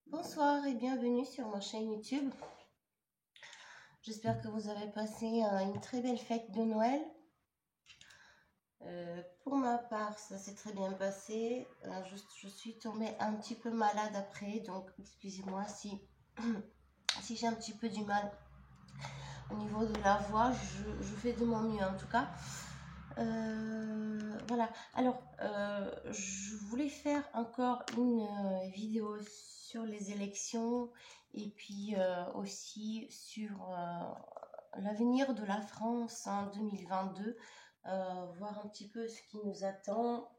Bonsoir et bienvenue sur ma chaîne YouTube. J'espère que vous avez passé une très belle fête de Noël. Pour ma part, ça s'est très bien passé. Je suis tombée un petit peu malade après, donc excusez-moi si, si j'ai un petit peu du mal au niveau de la voix. Je fais de mon mieux en tout cas. Voilà, alors je voulais faire encore une vidéo sur les élections et puis aussi sur l'avenir de la France en 2022, voir un petit peu ce qui nous attend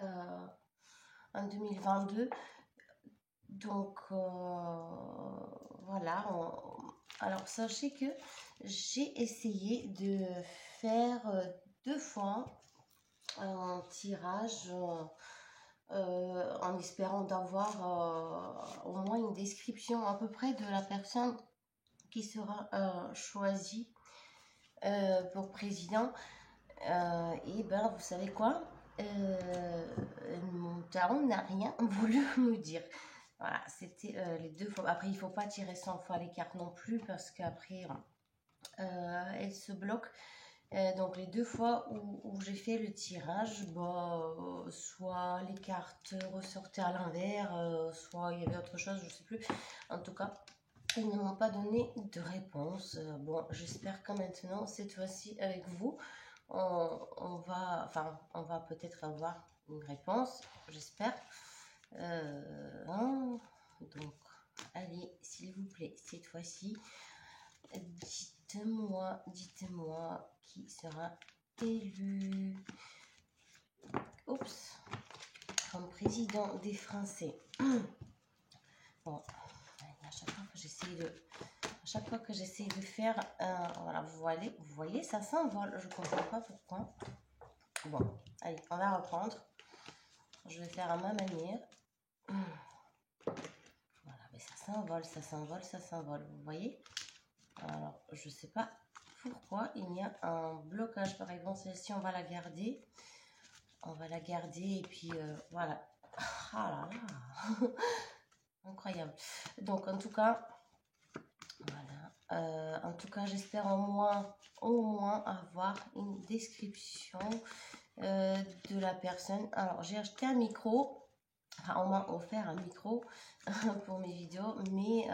en 2022. Donc voilà, alors sachez que j'ai essayé de faire 2 fois un tirage en espérant d'avoir au moins une description à peu près de la personne qui sera choisie pour président. Et ben vous savez quoi, mon tarot n'a rien voulu me dire. Voilà, c'était les 2 fois. Après, il ne faut pas tirer 100 fois les cartes non plus parce qu'après, elles se bloquent. Donc les 2 fois où j'ai fait le tirage, soit les cartes ressortaient à l'envers, soit il y avait autre chose, je ne sais plus. En tout cas, ils ne m'ont pas donné de réponse. Bon, j'espère que maintenant, cette fois-ci avec vous, on va peut-être avoir une réponse, j'espère. Donc, allez, s'il vous plaît, cette fois-ci, dites-moi qui sera élu, oups, comme président des Français. Bon, à chaque fois que j'essaie de faire, voilà, vous voyez, ça s'envole, je comprends pas pourquoi. Bon, allez, on va reprendre. Je vais faire à ma manière. Voilà, mais ça s'envole, vous voyez. Alors, je sais pas pourquoi il y a un blocage. Par exemple, celle-ci, on va la garder. Et puis voilà. Ah là là. Incroyable. Donc, en tout cas, voilà. En tout cas, j'espère au moins avoir une description de la personne. Alors, j'ai acheté un micro. Enfin, on m'a offert un micro pour mes vidéos, mais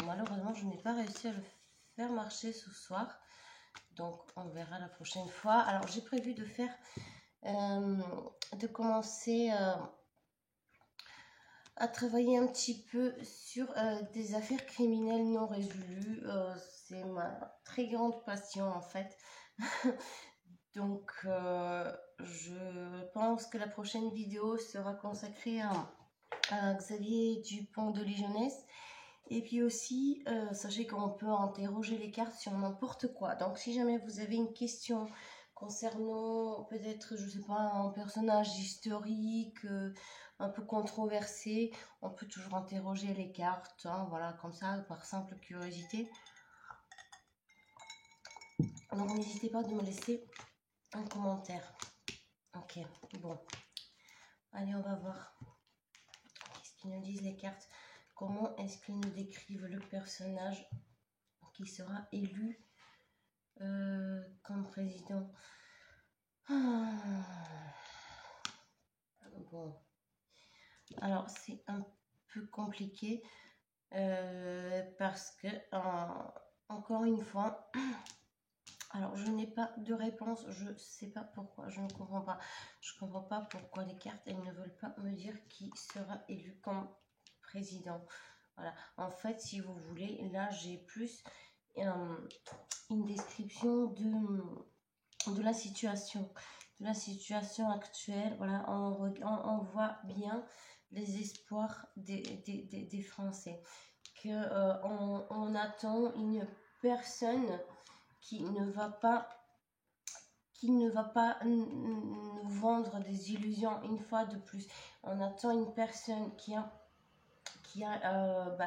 malheureusement, je n'ai pas réussi à le faire marcher ce soir. Donc, on verra la prochaine fois. Alors, j'ai prévu de commencer à travailler un petit peu sur des affaires criminelles non résolues. C'est ma très grande passion en fait. Donc, je pense que la prochaine vidéo sera consacrée à Xavier Dupont de Ligonnès. Et puis aussi, sachez qu'on peut interroger les cartes sur n'importe quoi. Donc, si jamais vous avez une question concernant peut-être, je sais pas, un personnage historique un peu controversé, on peut toujours interroger les cartes, hein, voilà, comme ça, par simple curiosité. Donc, n'hésitez pas de me laisser un commentaire. Ok, bon. Allez, on va voir. Qu'est-ce qu'ils nous disent les cartes? Comment est-ce qu'ils nous décrivent le personnage qui sera élu comme président? Bon. Alors, c'est un peu compliqué parce que, encore une fois, alors je n'ai pas de réponse, je ne sais pas pourquoi, je ne comprends pas. Je ne comprends pas pourquoi les cartes, elles ne veulent pas me dire qui sera élu comme président. Voilà, en fait, si vous voulez, là, j'ai plus une description de la situation. De la situation actuelle, voilà, on voit bien les espoirs des Français. On attend une personne qui ne va pas nous vendre des illusions une fois de plus. On attend une personne qui a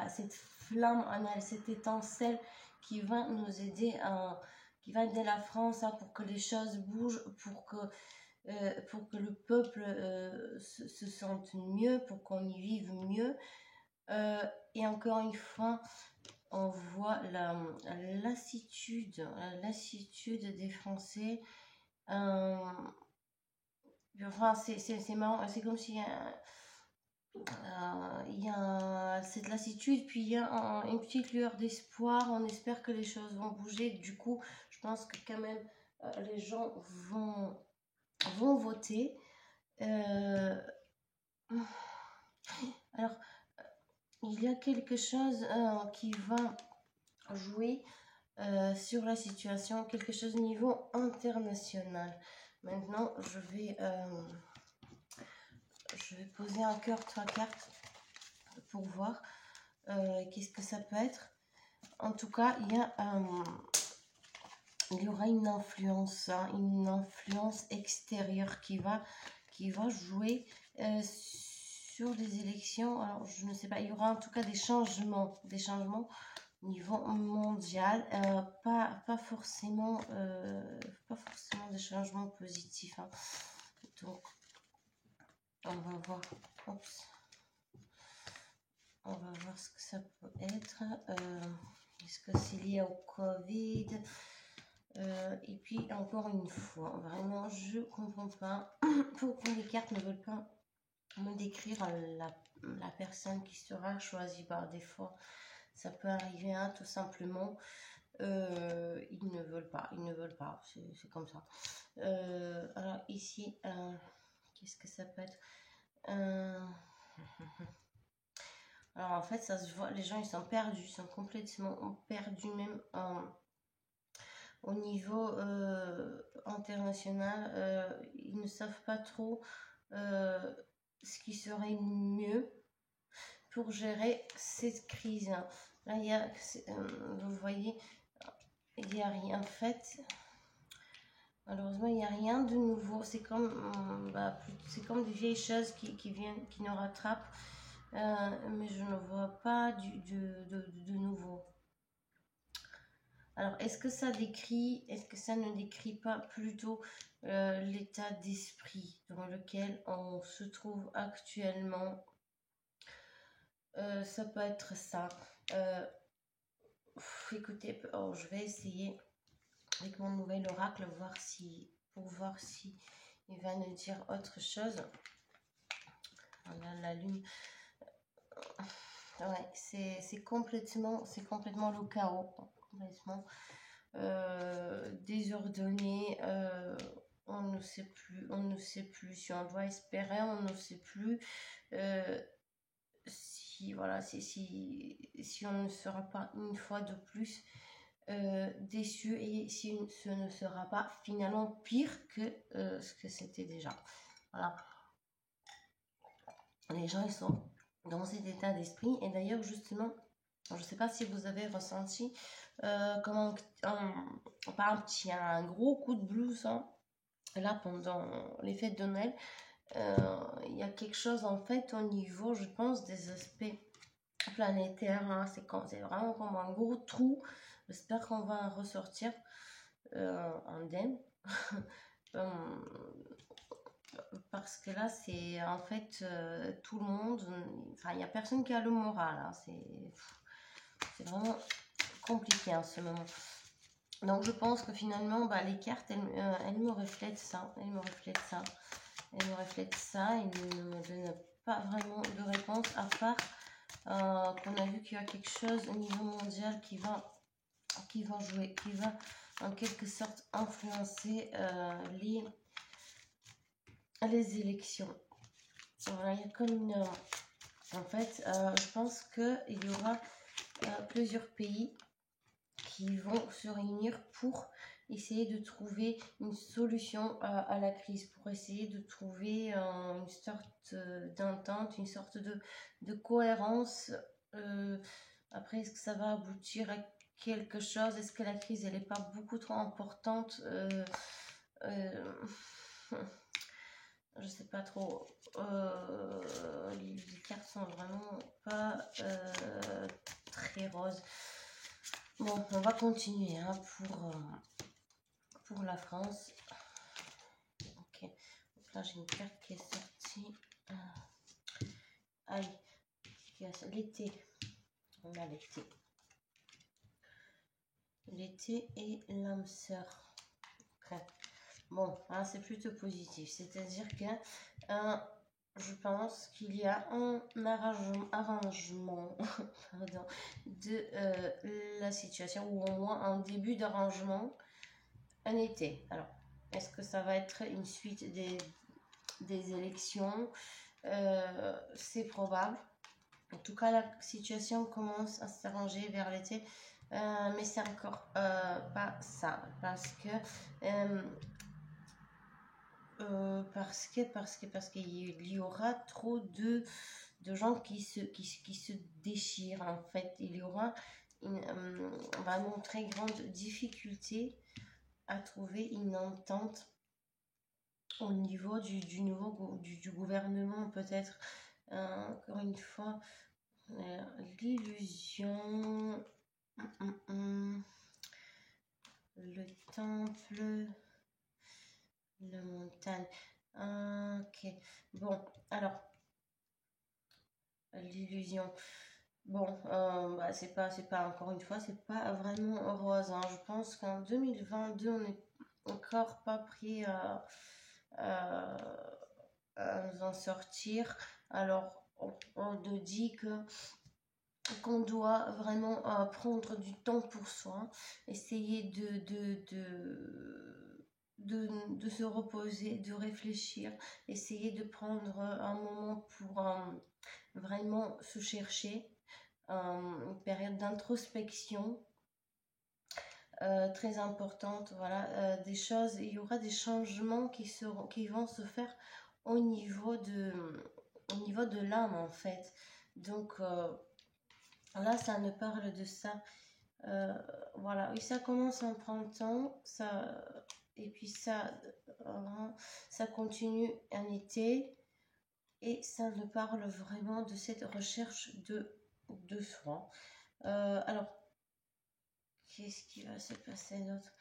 cette flamme en elle, cette étincelle qui va nous aider qui va aider la France pour que les choses bougent, pour que le peuple se sente mieux, pour qu'on y vive mieux. Et encore une fois, on voit la lassitude des Français. Enfin, c'est marrant, c'est comme s'il y a, il y a cette lassitude, puis il y a une petite lueur d'espoir. On espère que les choses vont bouger. Du coup, je pense que quand même, les gens vont voter. Alors, il y a quelque chose qui va jouer sur la situation, quelque chose au niveau international. Maintenant, je vais poser un cœur, 3 cartes pour voir qu'est-ce que ça peut être. En tout cas, il y aura une influence extérieure qui va jouer sur les élections. Alors, je ne sais pas, il y aura en tout cas des changements au niveau mondial, pas forcément des changements positifs, hein. Donc, on va voir. Oups. On va voir ce que ça peut être. Est-ce que c'est lié au Covid? Et puis, encore une fois, vraiment, je comprends pas pourquoi les cartes ne veulent pas me décrire la personne qui sera choisie par défaut. Ça peut arriver, hein, tout simplement. Ils ne veulent pas, c'est comme ça. Alors ici, qu'est-ce que ça peut être? Alors en fait, ça se voit, les gens ils sont perdus, ils sont complètement perdus même au niveau international. Ils ne savent pas trop ce qui serait mieux pour gérer cette crise. Là, vous voyez, il n'y a rien fait. Malheureusement, il n'y a rien de nouveau. C'est comme, c'est comme des vieilles choses qui viennent, qui nous rattrapent. Mais je ne vois pas de nouveau. Alors, est-ce que ça ne décrit pas plutôt l'état d'esprit dans lequel on se trouve actuellement? Ça peut être ça. Écoutez, je vais essayer avec mon nouvel oracle pour voir si il va nous dire autre chose. Voilà, la lune. Ouais, c'est complètement le chaos, complètement désordonné. On ne sait plus si on doit espérer, on ne sait plus si on ne sera pas une fois de plus déçu, et si ce ne sera pas finalement pire que ce que c'était déjà. Voilà. Les gens ils sont dans cet état d'esprit, et d'ailleurs justement, je ne sais pas si vous avez ressenti comme un gros coup de blues, hein, là pendant les fêtes de Noël. Il y a quelque chose en fait au niveau, je pense, des aspects planétaires, hein. C'est vraiment comme un gros trou. J'espère qu'on va ressortir indemne. Parce que là, c'est en fait tout le monde. Enfin, il n'y a personne qui a le moral, hein. C'est vraiment compliqué en ce moment. Donc, je pense que finalement, les cartes, elles me reflètent ça. Elles me reflètent ça. Elles ne me donnent pas vraiment de réponse, à part qu'on a vu qu'il y a quelque chose au niveau mondial qui va jouer, qui va en quelque sorte influencer les élections. Voilà, il y a comme en fait, je pense qu'il y aura plusieurs pays qui vont se réunir pour essayer de trouver une solution à la crise, pour essayer de trouver une sorte d'entente, une sorte de cohérence. Après, est-ce que ça va aboutir à quelque chose? Est-ce que la crise, elle n'est pas beaucoup trop importante? Je sais pas trop. Les cartes sont vraiment pas très roses. Bon, on va continuer, hein, pour la France. Ok. Donc là, j'ai une carte qui est sortie. Allez. l'été. On a l'été. L'été et l'âme sœur. Okay. Bon, hein, c'est plutôt positif. C'est-à-dire que je pense qu'il y a un arrangement pardon, de la situation, ou au moins un début d'arrangement un été. Alors, est-ce que ça va être une suite des élections? C'est probable. En tout cas, la situation commence à s'arranger vers l'été, mais c'est encore pas ça, parce qu'il y aura trop de gens qui se déchirent. En fait, il y aura vraiment très grande difficulté à trouver une entente au niveau du gouvernement, peut-être. Encore une fois, l'illusion, le temple, la montagne. Ok, bon, alors, l'illusion. Bon, bah, c'est pas encore une fois, c'est pas vraiment rose, hein. Je pense qu'en 2022, on n'est encore pas pris à nous en sortir. Alors, on nous dit qu'on doit vraiment prendre du temps pour soi, essayer de se reposer, de réfléchir, essayer de prendre un moment pour vraiment se chercher, une période d'introspection très importante. Voilà, des choses, il y aura des changements qui vont se faire au niveau de l'âme, en fait. Donc là, ça ne parle de ça. Voilà, oui, ça commence en printemps, et puis ça continue en été, et ça nous parle vraiment de cette recherche de soi. Alors, qu'est-ce qui va se passer d'autre?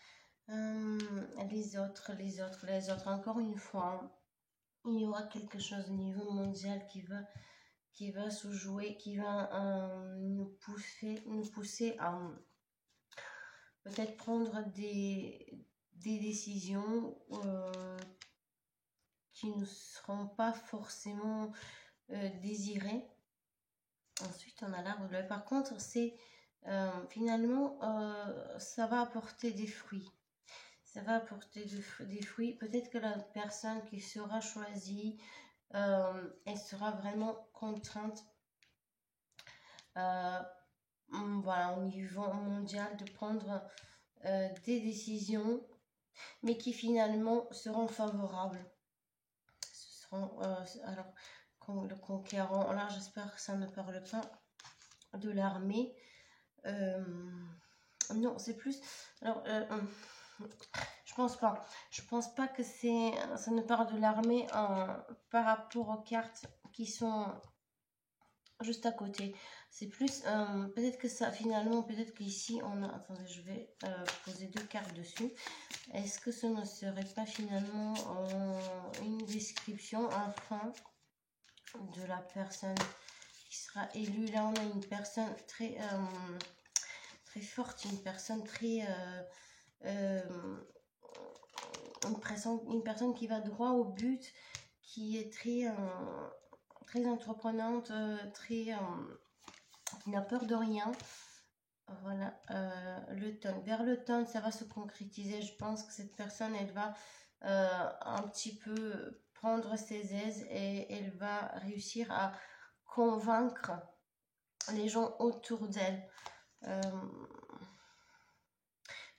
Les autres, encore une fois, il y aura quelque chose au niveau mondial qui va se jouer, qui va nous pousser à peut-être prendre des décisions qui ne seront pas forcément désirées. Ensuite, on a l'arbre de l'œil. Par contre, c'est finalement, ça va apporter des fruits. Ça va apporter des fruits. Peut-être que la personne qui sera choisie, elle sera vraiment contrainte, voilà, au niveau mondial, de prendre des décisions, mais qui finalement seront favorables. Ce seront, alors, le conquérant, là, j'espère que ça ne parle pas de l'armée. Non, c'est plus... Alors, je pense pas que ça ne parle de l'armée par rapport aux cartes qui sont juste à côté. C'est plus, peut-être que ça, finalement, peut-être qu'ici, on a... Attendez, je vais poser 2 cartes dessus. Est-ce que ce ne serait pas finalement une description, enfin, de la personne qui sera élue? Là, on a une personne très forte, une personne très... une personne qui va droit au but, qui est très entreprenante, qui n'a peur de rien. Voilà, l'automne. Vers l'automne, ça va se concrétiser. Je pense que cette personne, elle va un petit peu prendre ses aises, et elle va réussir à convaincre les gens autour d'elle.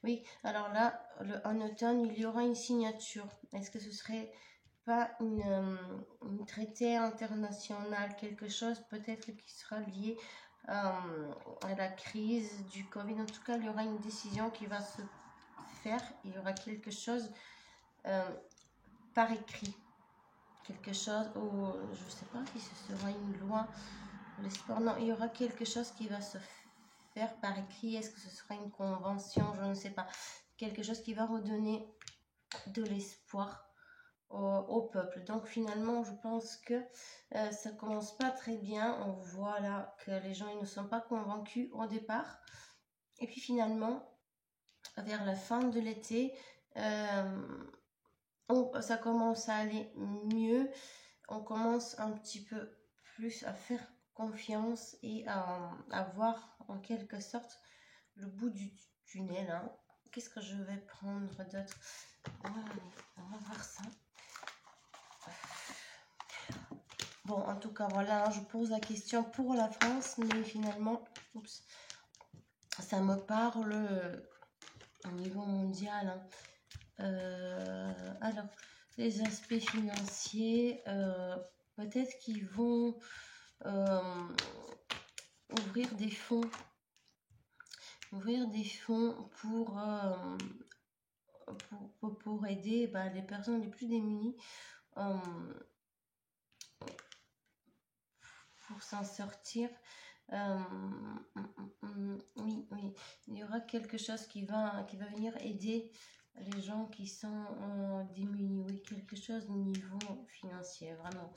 Oui, alors là, en automne, il y aura une signature. Est-ce que ce serait pas une traité international, quelque chose peut-être qui sera lié à la crise du Covid? En tout cas, il y aura une décision qui va se faire. Il y aura quelque chose par écrit. Quelque chose, ou je ne sais pas si ce sera une loi, l'espoir. Non, il y aura quelque chose qui va se faire par écrit. Est-ce que ce sera une convention? Je ne sais pas. Quelque chose qui va redonner de l'espoir au peuple. Donc finalement, je pense que ça commence pas très bien. On voit là que les gens ils ne sont pas convaincus au départ. Et puis finalement, vers la fin de l'été, ça commence à aller mieux. On commence un petit peu plus à faire confiance et à voir en quelque sorte le bout du tunnel. Hein. Qu'est-ce que je vais prendre d'autre? On va voir ça. Bon, en tout cas, voilà, je pose la question pour la France, mais finalement, oups, ça me parle au niveau mondial. Hein. Alors, les aspects financiers, peut-être qu'ils vont ouvrir des fonds pour aider les personnes les plus démunies pour s'en sortir. Oui, il y aura quelque chose qui va venir aider les gens qui sont démunis. Oui, quelque chose au niveau financier, vraiment.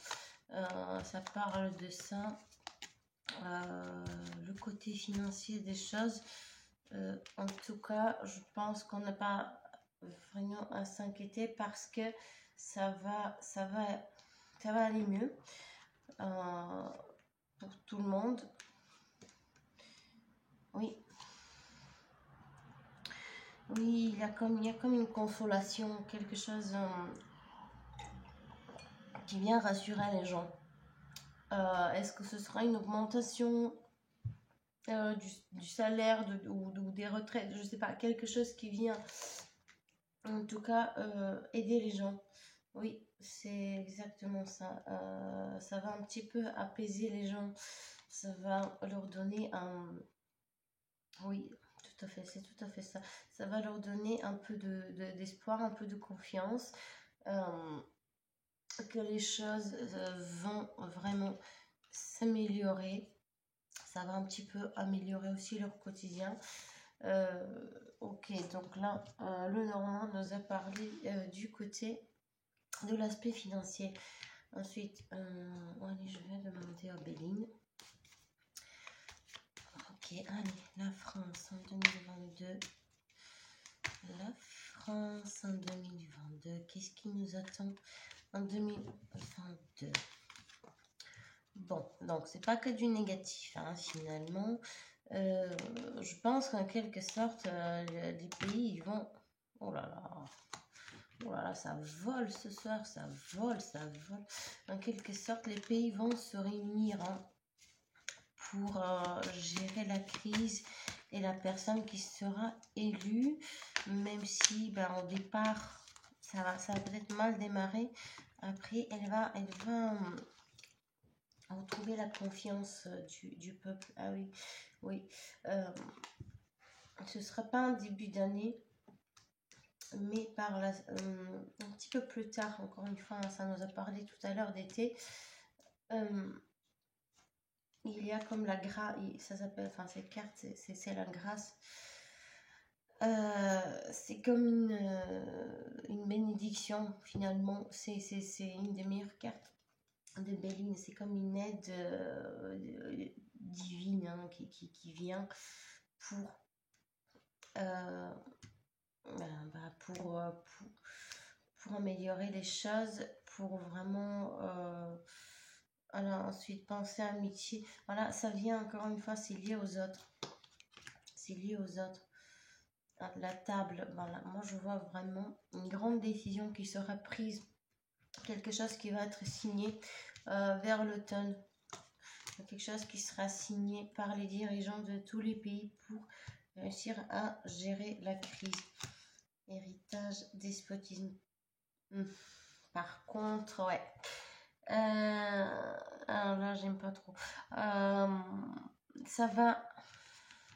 Ça parle de ça. Le côté financier des choses. En tout cas, je pense qu'on n'a pas vraiment à s'inquiéter parce que ça va aller mieux pour tout le monde. Oui. Oui, il y a comme une consolation, quelque chose qui vient rassurer les gens. Est-ce que ce sera une augmentation du salaire ou des retraites? Je sais pas, quelque chose qui vient en tout cas aider les gens. Oui, c'est exactement ça. Ça va un petit peu apaiser les gens. Ça va leur donner un... Oui, tout à fait, c'est tout à fait ça. Ça va leur donner un peu d'espoir, un peu de confiance. Que les choses vont vraiment s'améliorer. Ça va un petit peu améliorer aussi leur quotidien. Ok, donc là, le Normand nous a parlé du côté de l'aspect financier. Ensuite, allez, je vais demander à Béline. Ok, allez, la France en 2022. La France en 2022. Qu'est-ce qui nous attend en 2022? Bon, donc c'est pas que du négatif, hein, finalement. Je pense qu'en quelque sorte, les pays, ils vont... Oh là là, oh là là, ça vole ce soir, ça vole, ça vole. En quelque sorte, les pays vont se réunir hein, pour gérer la crise et la personne qui sera élue, même si au départ, ça va peut-être mal démarrer. Après, elle va retrouver la confiance du peuple. Ah oui, oui. Ce ne sera pas un début d'année, mais un petit peu plus tard, encore une fois, ça nous a parlé tout à l'heure d'été. Il y a comme la grâce, ça s'appelle, enfin cette carte, c'est la grâce. C'est comme une bénédiction finalement. C'est une des meilleures cartes de Béline. C'est comme une aide divine hein, qui vient pour pour améliorer les choses, pour vraiment voilà, ensuite penser à amitié. Voilà, ça vient encore une fois, c'est lié aux autres. C'est lié aux autres. La table, voilà, moi je vois vraiment une grande décision qui sera prise, quelque chose qui va être signé vers l'automne, quelque chose qui sera signé par les dirigeants de tous les pays pour réussir à gérer la crise. Héritage, despotisme. Par contre, ouais. Alors là, j'aime pas trop. Ça va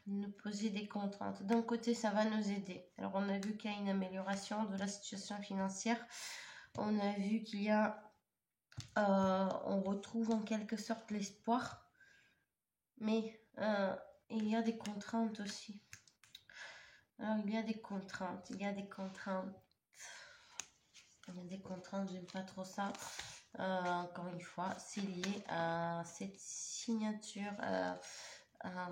nous poser des contraintes. D'un côté, ça va nous aider. Alors, on a vu qu'il y a une amélioration de la situation financière. On a vu qu'il y a... on retrouve en quelque sorte l'espoir. Mais il y a des contraintes aussi. Alors, il y a des contraintes. Il y a des contraintes, j'aime pas trop ça. Encore une fois, c'est lié à cette signature, à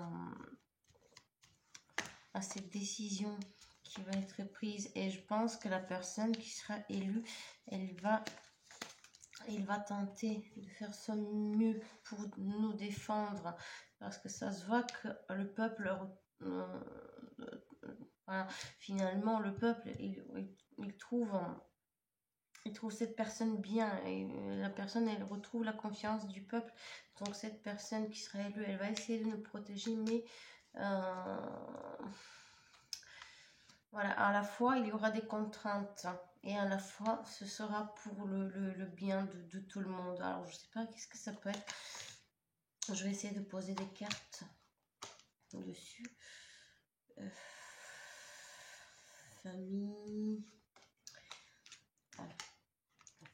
cette décision qui va être prise. Et je pense que la personne qui sera élue, il va tenter de faire son mieux pour nous défendre. Parce que ça se voit que le peuple, voilà, finalement, le peuple, il trouve cette personne bien, et la personne, elle retrouve la confiance du peuple. Donc cette personne qui sera élue, elle va essayer de nous protéger, mais voilà, à la fois il y aura des contraintes et à la fois ce sera pour le bien de tout le monde. Alors je sais pas qu'est-ce que ça peut être. Je vais essayer de poser des cartes dessus. Famille. Voilà.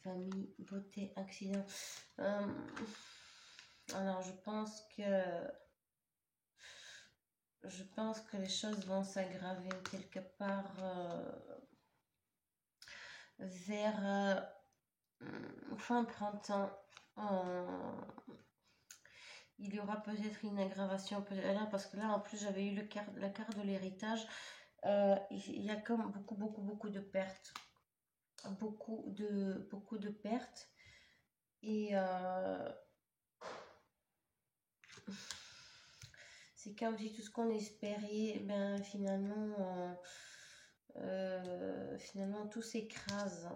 Famille, beauté, accident. Alors je pense que les choses vont s'aggraver quelque part vers fin printemps. Il y aura peut-être une aggravation là, parce que là en plus j'avais eu la carte de l'héritage. Il y a comme beaucoup de pertes. Beaucoup de pertes. Et c'est comme si tout ce qu'on espérait, ben finalement tout s'écrase.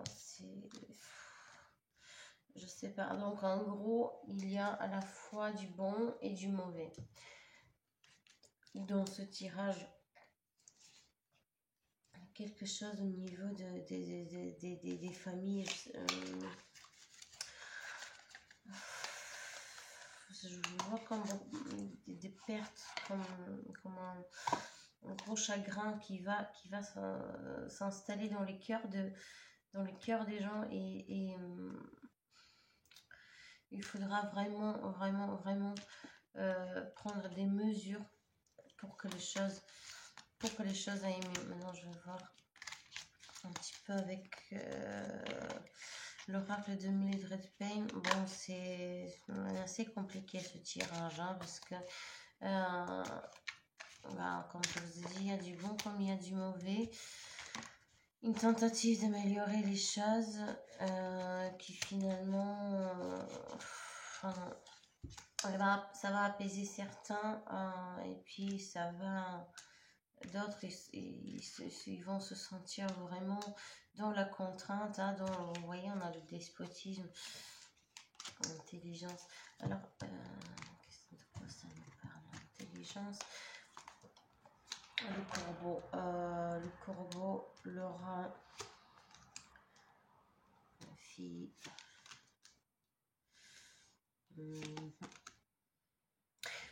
Je sais pas. Donc en gros, il y a à la fois du bon et du mauvais dans ce tirage. Quelque chose au niveau des familles. Je vois comme des pertes, comme un gros chagrin qui va s'installer dans les cœurs des gens, et il faudra vraiment prendre des mesures pour que les choses aillent mieux. Maintenant je vais voir un petit peu avec l'oracle de Mildred Payne. Bon, c'est assez compliqué ce tirage, hein, parce que comme je vous ai dit, il y a du bon comme il y a du mauvais. Une tentative d'améliorer les choses qui finalement ça va apaiser certains, et puis ça va, d'autres ils vont se sentir vraiment dans la contrainte, hein, vous voyez, on a le despotisme, l'intelligence. Alors de quoi ça nous parle? L'intelligence, le corbeau, le rat, la fille.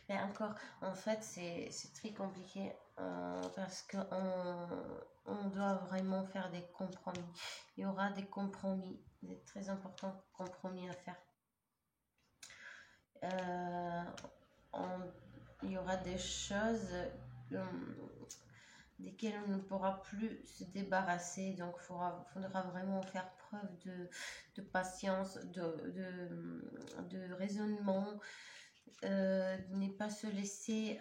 Mais encore, en fait, c'est très compliqué parce qu'on doit vraiment faire des compromis. Il y aura des compromis, des très importants compromis à faire. Il y aura des choses desquelles on ne pourra plus se débarrasser. Donc, il faudra vraiment faire preuve de patience, de raisonnement. Ne pas se laisser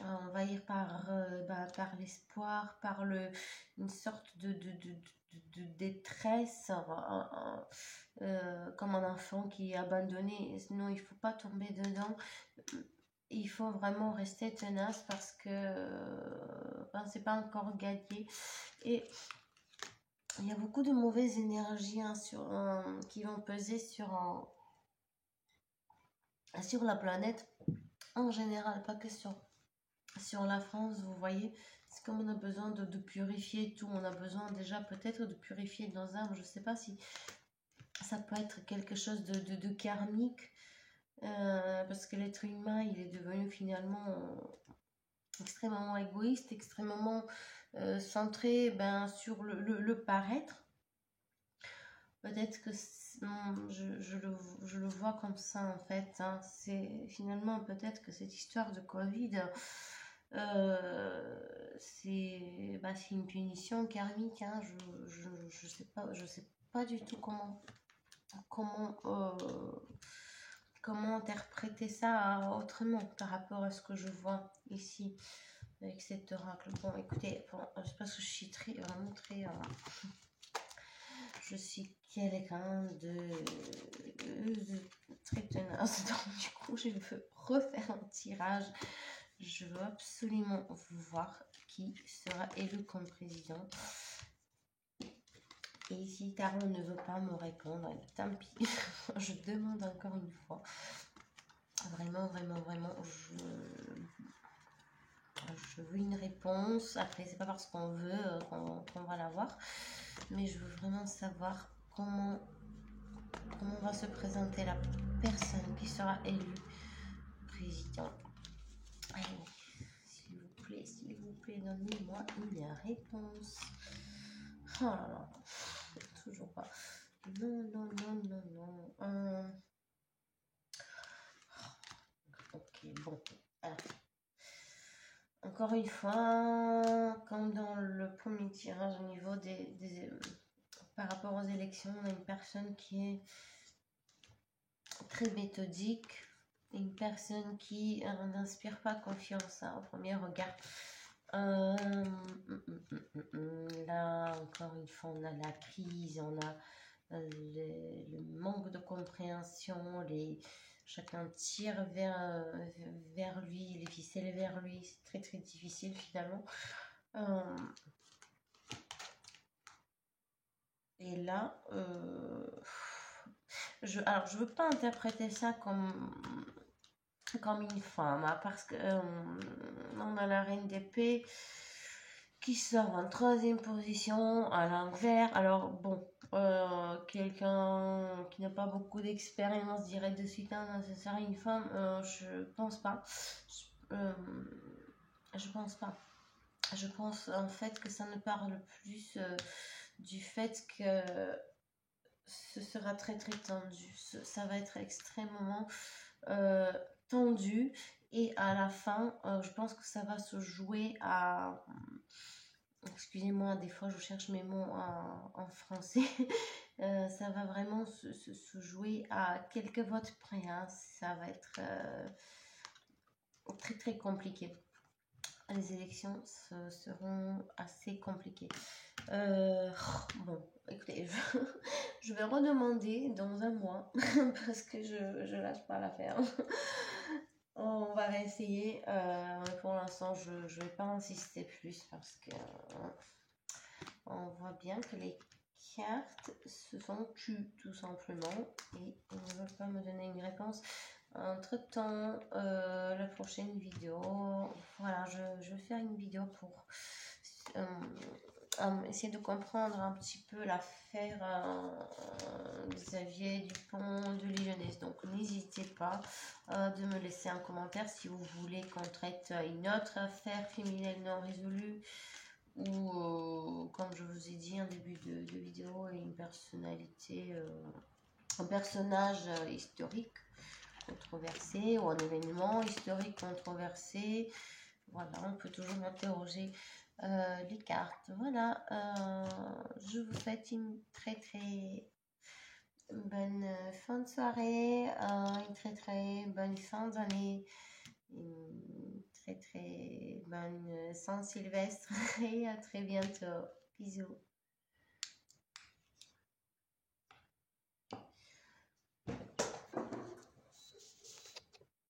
envahir par l'espoir, par une sorte de détresse, comme un enfant qui est abandonné. Sinon, il ne faut pas tomber dedans. Il faut vraiment rester tenace parce que c'est pas encore gagné. Et il y a beaucoup de mauvaises énergies, hein, qui vont peser sur la planète en général, pas que sur la France. Vous voyez, c'est comme on a besoin de purifier tout. On a besoin déjà peut-être de purifier nos âmes. Je sais pas si ça peut être quelque chose de karmique, parce que l'être humain, il est devenu finalement extrêmement égoïste, extrêmement centré sur le paraître. Peut-être que je le vois comme ça, en fait, hein. C'est finalement peut-être que cette histoire de Covid C'est une punition karmique, hein. Je sais pas du tout comment, comment interpréter ça autrement par rapport à ce que je vois ici avec cet oracle. Bon, écoutez, bon, c'est parce que je suis vraiment très... je suis quelqu'un de très tenace, donc du coup, je veux refaire un tirage. Je veux absolument voir qui sera élu comme président. Et si Tarot ne veut pas me répondre, tant pis. Je demande encore une fois. Vraiment, vraiment, vraiment, je veux une réponse. Après, c'est pas parce qu'on veut qu'on va l'avoir. Mais je veux vraiment savoir comment va se présenter la personne qui sera élue président. Allez, s'il vous plaît, donnez-moi une réponse. Oh là là, toujours pas. Non, non, non, non, non. Ok, bon. Alors. Encore une fois, comme dans le premier tirage au niveau par rapport aux élections, on a une personne qui est très méthodique, une personne qui n'inspire pas confiance au premier regard. Là, encore une fois, on a la crise, on a le manque de compréhension, chacun tire vers lui, les ficelles vers lui, c'est très très difficile finalement. Et là, alors je veux pas interpréter ça comme une femme, hein, parce que on a la reine d'épée qui sort en troisième position à l'envers. Alors bon, quelqu'un qui n'a pas beaucoup d'expérience dirait de suite, hein, ce serait une femme. Je pense pas. Je pense pas. Je pense en fait que ça ne parle plus du fait que ce sera très très tendu. Ça va être extrêmement tendu. Et à la fin, je pense que ça va se jouer à... Excusez-moi, des fois je cherche mes mots en français. Ça va vraiment se jouer à quelques votes près. Hein. Ça va être très très compliqué. Les élections seront assez compliquées. Bon, écoutez, je vais redemander dans un mois parce que je lâche pas l'affaire. On va réessayer. Pour l'instant, je ne vais pas insister plus parce que on voit bien que les cartes se sont tues tout simplement et on ne veut pas me donner une réponse. Entre temps, la prochaine vidéo, voilà, je vais faire une vidéo pour essayer de comprendre un petit peu l'affaire Xavier Dupont de Ligonnès. Donc n'hésitez pas de me laisser un commentaire si vous voulez qu'on traite une autre affaire criminelle non résolue ou comme je vous ai dit en début de vidéo, une personnalité, un personnage historique controversé ou un événement historique controversé. Voilà, on peut toujours interroger les cartes. Voilà, je vous souhaite une très très bonne fin de soirée, une très très bonne fin d'année, une très très bonne Saint-Sylvestre et à très bientôt. Bisous.